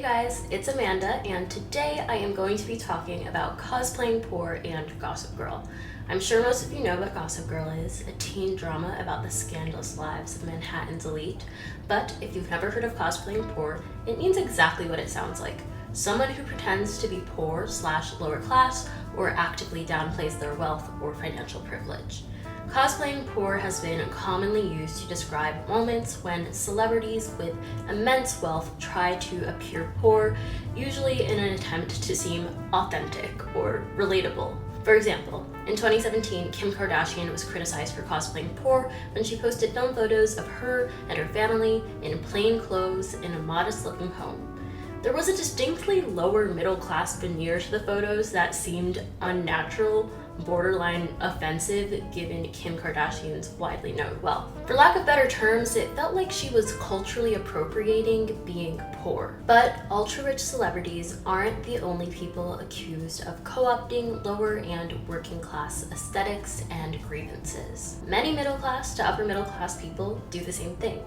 guys, it's Amanda, and today I am going to be talking about cosplaying poor and Gossip Girl. I'm sure most of you know what Gossip Girl is, a teen drama about the scandalous lives of Manhattan's elite, but if you've never heard of cosplaying poor, it means exactly what it sounds like. Someone who pretends to be poor/lower class or actively downplays their wealth or financial privilege. Cosplaying poor has been commonly used to describe moments when celebrities with immense wealth try to appear poor, usually in an attempt to seem authentic or relatable. For example, in 2017, Kim Kardashian was criticized for cosplaying poor when she posted film photos of her and her family in plain clothes in a modest-looking home. There was a distinctly lower middle class veneer to the photos that seemed unnatural, borderline offensive given Kim Kardashian's widely known wealth. For lack of better terms, it felt like she was culturally appropriating being poor. But ultra-rich celebrities aren't the only people accused of co-opting lower and working class aesthetics and grievances. Many middle class to upper middle class people do the same thing,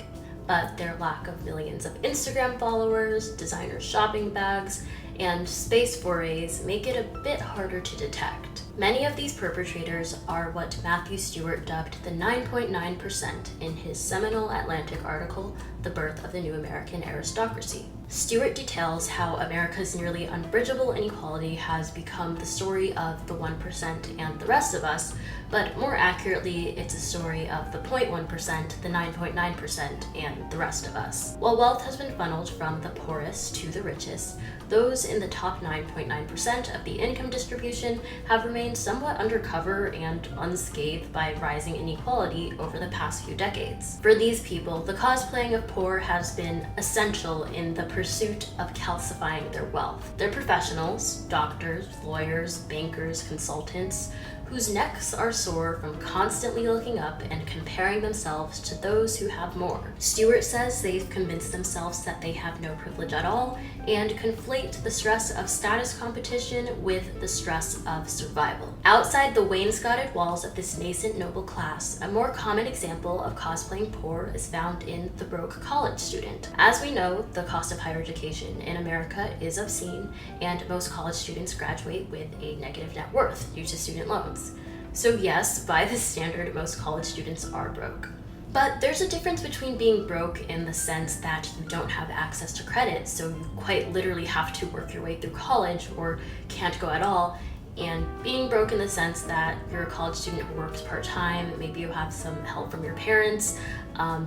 but their lack of millions of Instagram followers, designer shopping bags, and space forays make it a bit harder to detect. Many of these perpetrators are what Matthew Stewart dubbed the 9.9% in his seminal Atlantic article, The Birth of the New American Aristocracy. Stewart details how America's nearly unbridgeable inequality has become the story of the 1% and the rest of us, but more accurately, it's a story of the 0.1%, the 9.9%, and the rest of us. While wealth has been funneled from the poorest to the richest, those in the top 9.9% of the income distribution have remained somewhat undercover and unscathed by rising inequality over the past few decades. For these people, the cosplaying of poor has been essential in the pursuit of calcifying their wealth. They're professionals, doctors, lawyers, bankers, consultants, whose necks are sore from constantly looking up and comparing themselves to those who have more. Stewart says they've convinced themselves that they have no privilege at all and conflate the stress of status competition with the stress of survival. Outside the wainscoted walls of this nascent noble class, a more common example of cosplaying poor is found in the broke college student. As we know, the cost of higher education in America is obscene, and most college students graduate with a negative net worth due to student loans. So yes, by this standard, most college students are broke. But there's a difference between being broke in the sense that you don't have access to credit, so you quite literally have to work your way through college or can't go at all, and being broke in the sense that you're a college student who works part-time, maybe you have some help from your parents,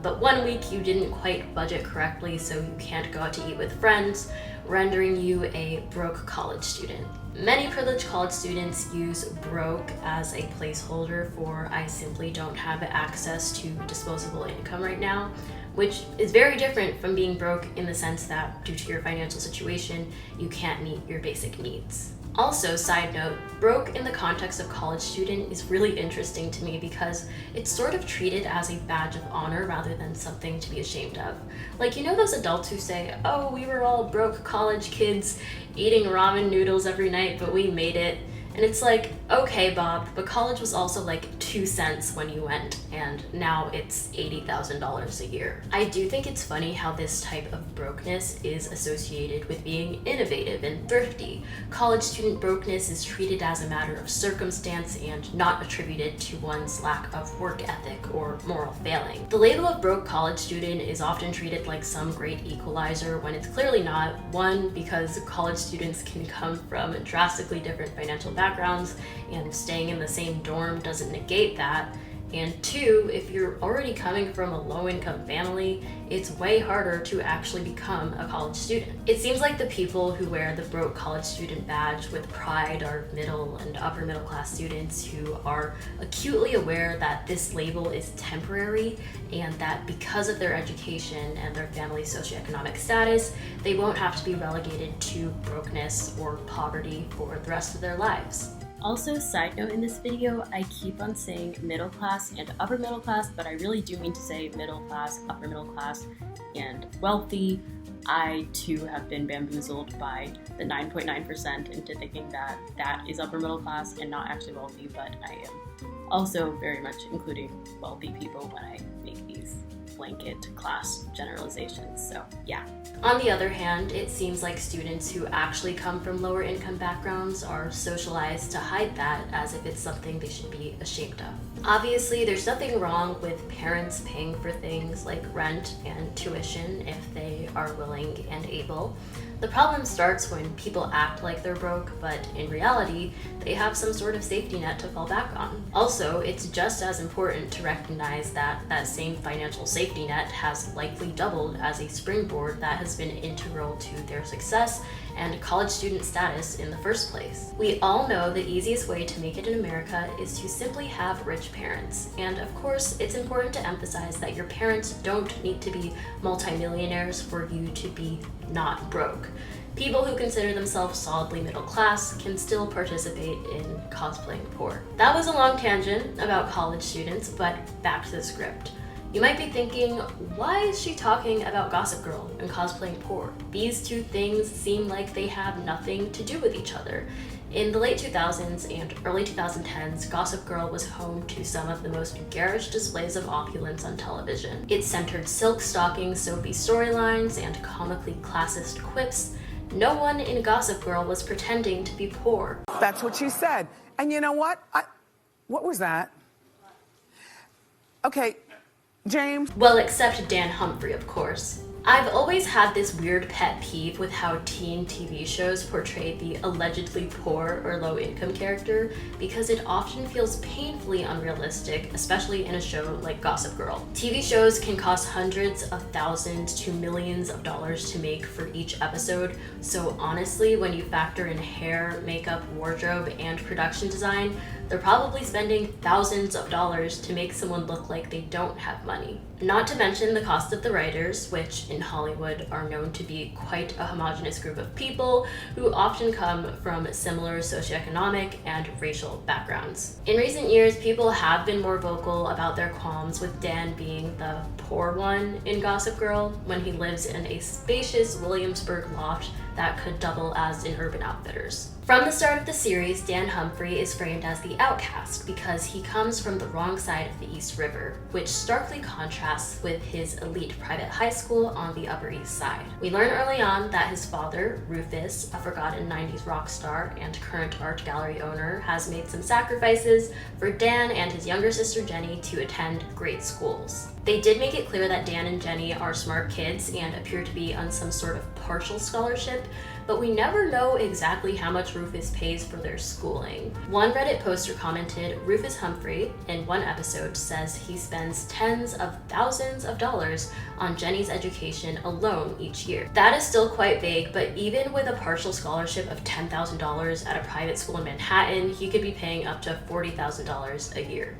but one week you didn't quite budget correctly, so you can't go out to eat with friends, rendering you a broke college student. Many privileged college students use broke as a placeholder for I simply don't have access to disposable income right now, which is very different from being broke in the sense that due to your financial situation, you can't meet your basic needs. Also, side note, broke in the context of college student is really interesting to me because it's sort of treated as a badge of honor rather than something to be ashamed of. Like, you know those adults who say, oh, we were all broke college kids eating ramen noodles every night, but we made it. And it's like, okay, Bob, but college was also like 2 cents when you went, and now it's $80,000 a year. I do think it's funny how this type of brokenness is associated with being innovative and thrifty. College student brokenness is treated as a matter of circumstance and not attributed to one's lack of work ethic or moral failing. The label of broke college student is often treated like some great equalizer when it's clearly not. One, because college students can come from drastically different financial backgrounds, and staying in the same dorm doesn't negate that. And two, if you're already coming from a low-income family, it's way harder to actually become a college student. It seems like the people who wear the broke college student badge with pride are middle and upper middle class students who are acutely aware that this label is temporary and that because of their education and their family's socioeconomic status, they won't have to be relegated to brokenness or poverty for the rest of their lives. Also, side note in this video, I keep on saying middle class and upper middle class, but I really do mean to say middle class, upper middle class, and wealthy. I too have been bamboozled by the 9.9% into thinking that that is upper middle class and not actually wealthy, but I am also very much including wealthy people when I make these blanket class generalizations. So yeah. On the other hand, it seems like students who actually come from lower income backgrounds are socialized to hide that as if it's something they should be ashamed of. Obviously, there's nothing wrong with parents paying for things like rent and tuition if they are willing and able. The problem starts when people act like they're broke, but in reality, they have some sort of safety net to fall back on. Also, it's just as important to recognize that that same financial safety net has likely doubled as a springboard that has been integral to their success and college student status in the first place. We all know the easiest way to make it in America is to simply have rich parents. And of course, it's important to emphasize that your parents don't need to be multimillionaires for you to be not broke. People who consider themselves solidly middle class can still participate in cosplaying poor. That was a long tangent about college students, but back to the script. You might be thinking, why is she talking about Gossip Girl and cosplaying poor? These two things seem like they have nothing to do with each other. In the late 2000s and early 2010s, Gossip Girl was home to some of the most garish displays of opulence on television. It centered silk stocking, soapy storylines, and comically classist quips. No one in Gossip Girl was pretending to be poor. That's what she said. And you know what? What was that? Okay. James? Well, except Dan Humphrey, of course. I've always had this weird pet peeve with how teen TV shows portray the allegedly poor or low-income character because it often feels painfully unrealistic, especially in a show like Gossip Girl. TV shows can cost hundreds of thousands to millions of dollars to make for each episode, so honestly, when you factor in hair, makeup, wardrobe, and production design, they're probably spending thousands of dollars to make someone look like they don't have money. Not to mention the cost of the writers, which in Hollywood are known to be quite a homogenous group of people who often come from similar socioeconomic and racial backgrounds. In recent years, people have been more vocal about their qualms with Dan being the poor one in Gossip Girl when he lives in a spacious Williamsburg loft that could double as an Urban Outfitters. From the start of the series, Dan Humphrey is framed as the outcast because he comes from the wrong side of the East River, which starkly contrasts with his elite private high school on the Upper East Side. We learn early on that his father, Rufus, a forgotten 90s rock star and current art gallery owner, has made some sacrifices for Dan and his younger sister Jenny to attend great schools. They did make it clear that Dan and Jenny are smart kids and appear to be on some sort of partial scholarship, but we never know exactly how much Rufus pays for their schooling. One Reddit poster commented, Rufus Humphrey, in one episode, says he spends tens of thousands of dollars on Jenny's education alone each year. That is still quite vague, but even with a partial scholarship of $10,000 at a private school in Manhattan, he could be paying up to $40,000 a year.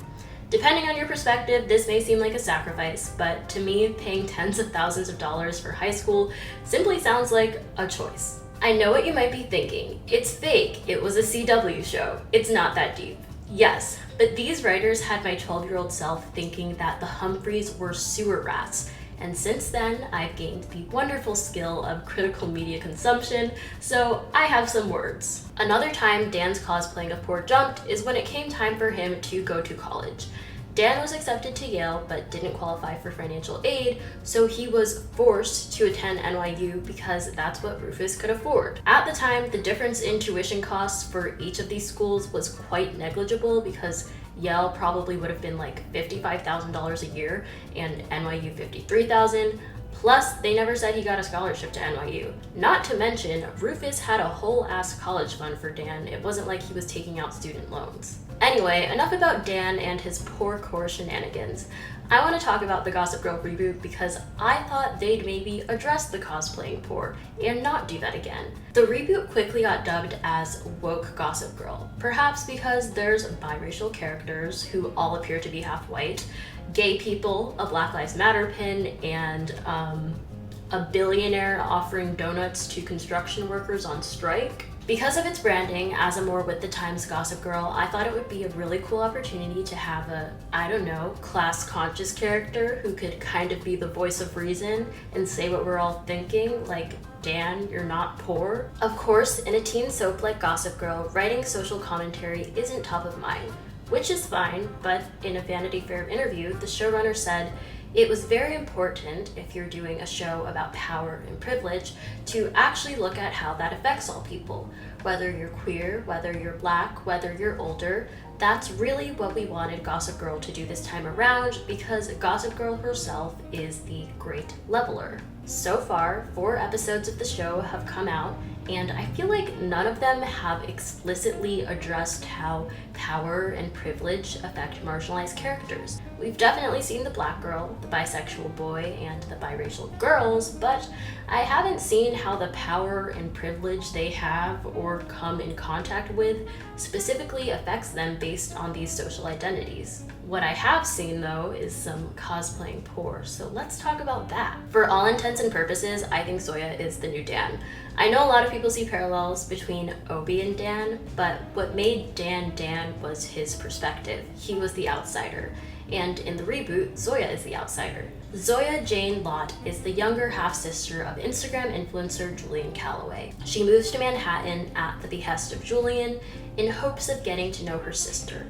Depending on your perspective, this may seem like a sacrifice, but to me, paying tens of thousands of dollars for high school simply sounds like a choice. I know what you might be thinking. It's fake. It was a CW show. It's not that deep. Yes, but these writers had my 12-year-old self thinking that the Humphreys were sewer rats. And since then, I've gained the wonderful skill of critical media consumption, so I have some words. Another time Dan's cosplaying of poor jumped is when it came time for him to go to college. Dan was accepted to Yale but didn't qualify for financial aid, so he was forced to attend NYU because that's what Rufus could afford. At the time, the difference in tuition costs for each of these schools was quite negligible because Yale probably would have been like $55,000 a year and NYU $53,000. Plus, they never said he got a scholarship to NYU. Not to mention, Rufus had a whole ass college fund for Dan. It wasn't like he was taking out student loans. Anyway, enough about Dan and his poor core shenanigans. I want to talk about the Gossip Girl reboot because I thought they'd maybe address the cosplaying poor and not do that again. The reboot quickly got dubbed as Woke Gossip Girl, perhaps because there's biracial characters who all appear to be half white, gay people, a Black Lives Matter pin, and a billionaire offering donuts to construction workers on strike. Because of its branding as a more with the times Gossip Girl, I thought it would be a really cool opportunity to have a, I don't know, class-conscious character who could kind of be the voice of reason and say what we're all thinking, like, Dan, you're not poor. Of course, in a teen soap like Gossip Girl, writing social commentary isn't top of mind, which is fine, but in a Vanity Fair interview, the showrunner said, It was very important, if you're doing a show about power and privilege, to actually look at how that affects all people. Whether you're queer, whether you're black, whether you're older, that's really what we wanted Gossip Girl to do this time around, because Gossip Girl herself is the great leveler. So far, 4 episodes of the show have come out, and I feel like none of them have explicitly addressed how power and privilege affect marginalized characters. We've definitely seen the black girl, the bisexual boy, and the biracial girls, but I haven't seen how the power and privilege they have or come in contact with specifically affects them based on these social identities. What I have seen, though, is some cosplaying poor, so let's talk about that. For all intents and purposes, I think Zoya is the new Dan. I know a lot of people see parallels between Obi and Dan, but what made Dan Dan was his perspective. He was the outsider. And in the reboot, Zoya is the outsider. Zoya Jane Lott is the younger half-sister of Instagram influencer Julian Calloway. She moves to Manhattan at the behest of Julian in hopes of getting to know her sister.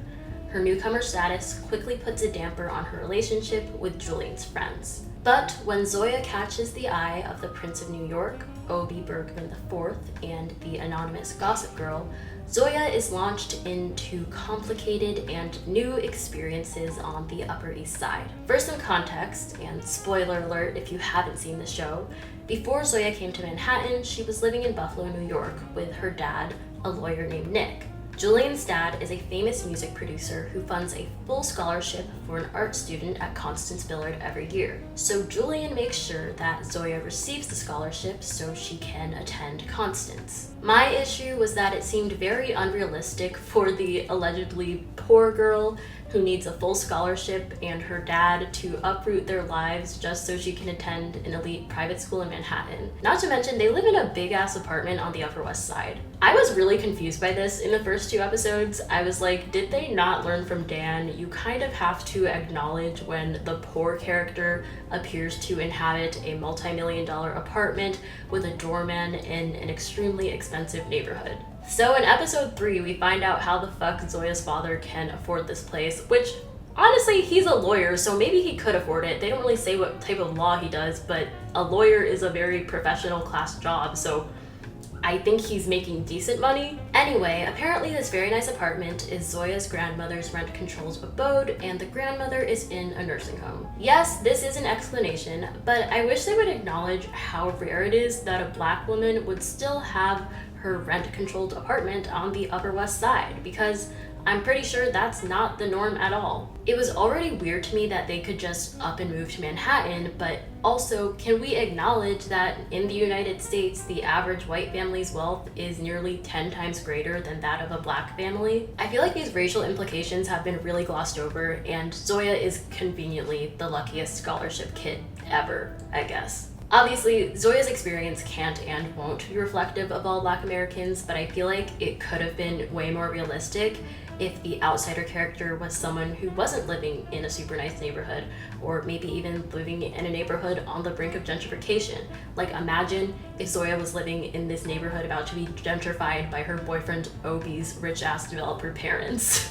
Her newcomer status quickly puts a damper on her relationship with Julian's friends. But when Zoya catches the eye of the Prince of New York, Obi Bergman IV, and the anonymous Gossip Girl, Zoya is launched into complicated and new experiences on the Upper East Side. For some context, and spoiler alert if you haven't seen the show, before Zoya came to Manhattan, she was living in Buffalo, New York, with her dad, a lawyer named Nick. Julian's dad is a famous music producer who funds a full scholarship for an art student at Constance Billard every year. So Julian makes sure that Zoya receives the scholarship so she can attend Constance. My issue was that it seemed very unrealistic for the allegedly poor girl who needs a full scholarship and her dad to uproot their lives just so she can attend an elite private school in Manhattan. Not to mention, they live in a big-ass apartment on the Upper West Side. I was really confused by this in the first 2 episodes. I was like, did they not learn from Dan? You kind of have to acknowledge when the poor character appears to inhabit a multi-million-dollar apartment with a doorman in an extremely expensive neighborhood. So in episode 3, we find out how the fuck Zoya's father can afford this place, which honestly, he's a lawyer, so maybe he could afford it. They don't really say what type of law he does, but a lawyer is a very professional class job, so I think he's making decent money. Anyway, apparently this very nice apartment is Zoya's grandmother's rent-controlled abode, and the grandmother is in a nursing home. Yes, this is an explanation, but I wish they would acknowledge how rare it is that a black woman would still have her rent-controlled apartment on the Upper West Side, because I'm pretty sure that's not the norm at all. It was already weird to me that they could just up and move to Manhattan, but also, can we acknowledge that in the United States, the average white family's wealth is nearly 10 times greater than that of a black family? I feel like these racial implications have been really glossed over, and Zoya is conveniently the luckiest scholarship kid ever, I guess. Obviously, Zoya's experience can't and won't be reflective of all Black Americans, but I feel like it could have been way more realistic if the outsider character was someone who wasn't living in a super nice neighborhood, or maybe even living in a neighborhood on the brink of gentrification. Like, imagine if Zoya was living in this neighborhood about to be gentrified by her boyfriend Obi's rich-ass developer parents.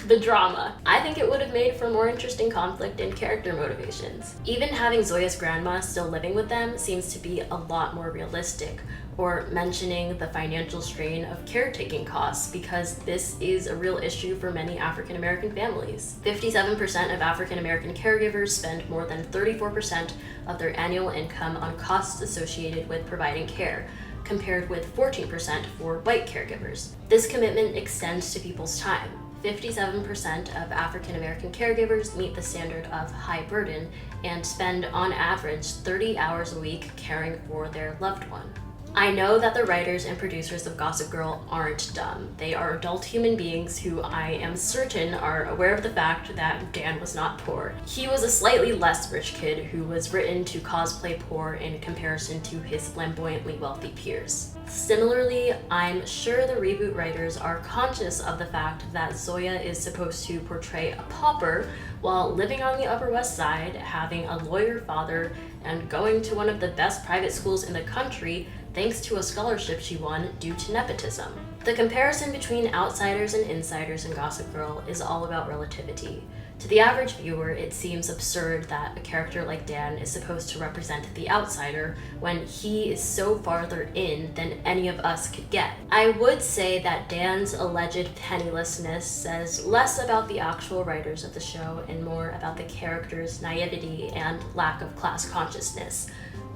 The drama. I think it would have made for more interesting conflict and character motivations. Even having Zoya's grandma still living with them seems to be a lot more realistic, or mentioning the financial strain of caretaking costs, because this is a real issue for many African American families. 57% of African American caregivers spend more than 34% of their annual income on costs associated with providing care, compared with 14% for white caregivers. This commitment extends to people's time. 57% of African American caregivers meet the standard of high burden and spend on average 30 hours a week caring for their loved one. I know that the writers and producers of Gossip Girl aren't dumb. They are adult human beings who I am certain are aware of the fact that Dan was not poor. He was a slightly less rich kid who was written to cosplay poor in comparison to his flamboyantly wealthy peers. Similarly, I'm sure the Reboot writers are conscious of the fact that Zoya is supposed to portray a pauper while living on the Upper West Side, having a lawyer father, and going to one of the best private schools in the country thanks to a scholarship she won due to nepotism. The comparison between outsiders and insiders in Gossip Girl is all about relativity. To the average viewer, it seems absurd that a character like Dan is supposed to represent the outsider when he is so farther in than any of us could get. I would say that Dan's alleged pennilessness says less about the actual writers of the show and more about the character's naivety and lack of class consciousness.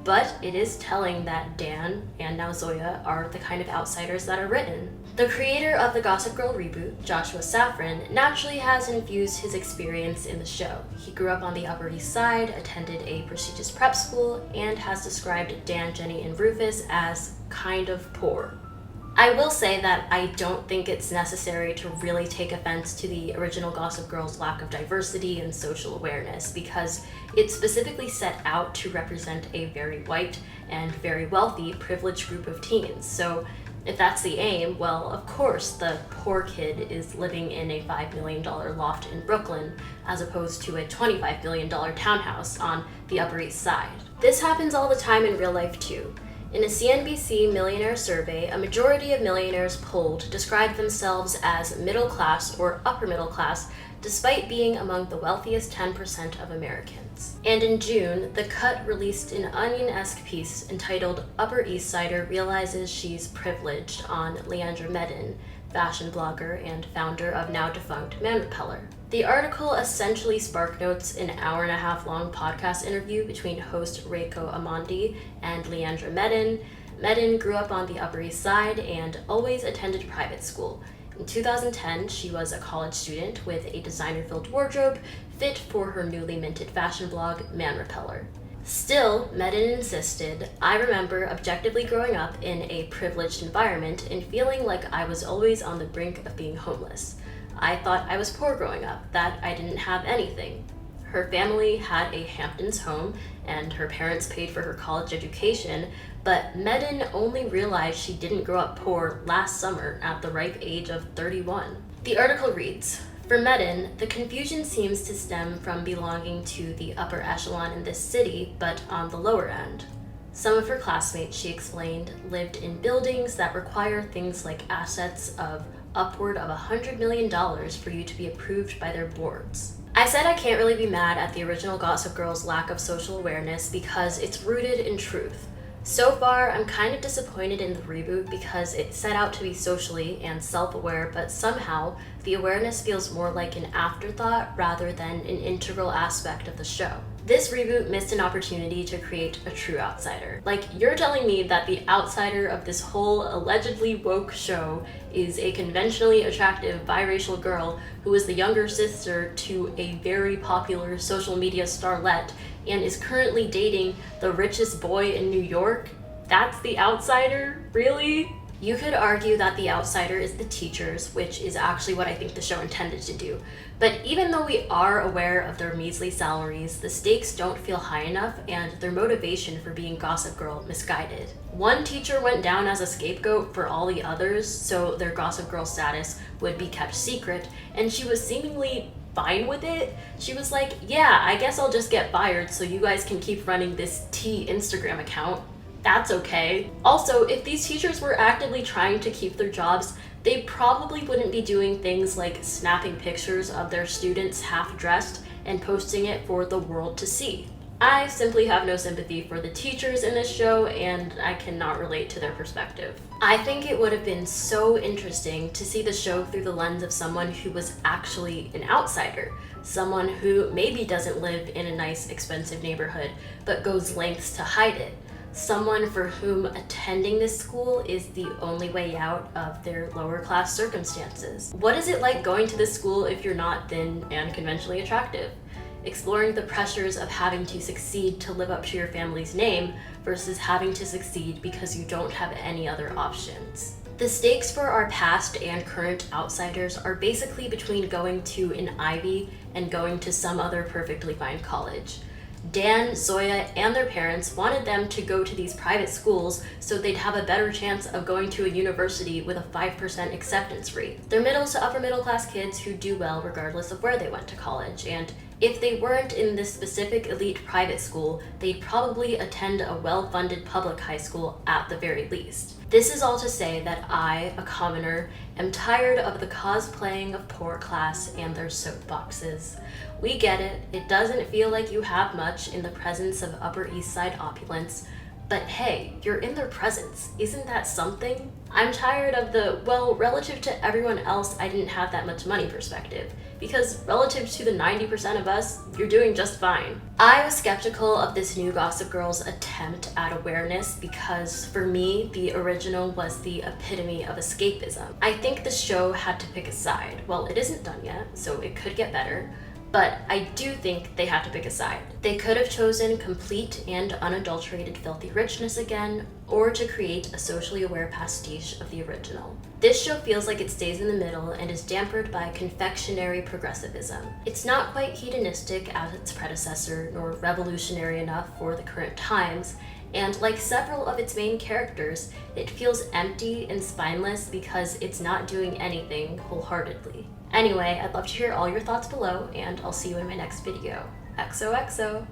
But it is telling that Dan, and now Zoya, are the kind of outsiders that are written. The creator of the Gossip Girl reboot, Joshua Safran, naturally has infused his experience in the show. He grew up on the Upper East Side, attended a prestigious prep school, and has described Dan, Jenny, and Rufus as kind of poor. I will say that I don't think it's necessary to really take offense to the original Gossip Girl's lack of diversity and social awareness, because it specifically set out to represent a very white and very wealthy, privileged group of teens. So if that's the aim, well, of course the poor kid is living in a $5 million loft in Brooklyn as opposed to a $25 million townhouse on the Upper East Side. This happens all the time in real life too. In a CNBC Millionaires survey, a majority of millionaires polled described themselves as middle class or upper middle class, despite being among the wealthiest 10% of Americans. And in June, The Cut released an Onion-esque piece entitled Upper East Sider Realizes She's Privileged on Leandra Medin, fashion blogger and founder of now-defunct Man Repeller. The article essentially sparknotes an hour-and-a-half-long podcast interview between host Reiko Amandi and Leandra Medin. Medin grew up on the Upper East Side and always attended private school. In 2010, she was a college student with a designer-filled wardrobe fit for her newly minted fashion blog, Man Repeller. Still, Medin insisted, I remember objectively growing up in a privileged environment and feeling like I was always on the brink of being homeless. I thought I was poor growing up, that I didn't have anything. Her family had a Hamptons home, and her parents paid for her college education, but Medin only realized she didn't grow up poor last summer at the ripe age of 31. The article reads, for Medin, the confusion seems to stem from belonging to the upper echelon in this city, but on the lower end. Some of her classmates, she explained, lived in buildings that require things like assets of upward of $100 million for you to be approved by their boards. I said I can't really be mad at the original Gossip Girl's lack of social awareness because it's rooted in truth. So far, I'm kind of disappointed in the reboot because it set out to be socially and self-aware, but somehow the awareness feels more like an afterthought rather than an integral aspect of the show. This reboot missed an opportunity to create a true outsider. Like, you're telling me that the outsider of this whole allegedly woke show is a conventionally attractive biracial girl who is the younger sister to a very popular social media starlet and is currently dating the richest boy in New York? That's the outsider? Really? You could argue that the outsider is the teachers, which is actually what I think the show intended to do. But even though we are aware of their measly salaries, the stakes don't feel high enough and their motivation for being Gossip Girl misguided. One teacher went down as a scapegoat for all the others, so their Gossip Girl status would be kept secret, and she was seemingly fine with it. She was like, yeah, I guess I'll just get fired so you guys can keep running this T Instagram account. That's okay. Also, if these teachers were actively trying to keep their jobs, they probably wouldn't be doing things like snapping pictures of their students half-dressed and posting it for the world to see. I simply have no sympathy for the teachers in this show, and I cannot relate to their perspective. I think it would have been so interesting to see the show through the lens of someone who was actually an outsider, someone who maybe doesn't live in a nice, expensive neighborhood, but goes lengths to hide it. Someone for whom attending this school is the only way out of their lower class circumstances. What is it like going to this school if you're not thin and conventionally attractive? Exploring the pressures of having to succeed to live up to your family's name versus having to succeed because you don't have any other options. The stakes for our past and current outsiders are basically between going to an Ivy and going to some other perfectly fine college. Dan, Zoya, and their parents wanted them to go to these private schools so they'd have a better chance of going to a university with a 5% acceptance rate. They're middle to upper middle class kids who do well regardless of where they went to college, and If they weren't in this specific elite private school, they'd probably attend a well-funded public high school at the very least. This is all to say that I, a commoner, am tired of the cosplaying of poor class and their soapboxes. We get it, it doesn't feel like you have much in the presence of Upper East Side opulence, but hey, you're in their presence. Isn't that something? I'm tired of the, well, relative to everyone else, I didn't have that much money perspective. Because relative to the 90% of us, you're doing just fine. I was skeptical of this new Gossip Girl's attempt at awareness because for me, the original was the epitome of escapism. I think the show had to pick a side. Well, it isn't done yet, so it could get better. But I do think they had to pick a side. They could have chosen complete and unadulterated filthy richness again, or to create a socially aware pastiche of the original. This show feels like it stays in the middle and is dampered by confectionery progressivism. It's not quite hedonistic as its predecessor, nor revolutionary enough for the current times, and like several of its main characters, it feels empty and spineless because it's not doing anything wholeheartedly. Anyway, I'd love to hear all your thoughts below, and I'll see you in my next video. XOXO!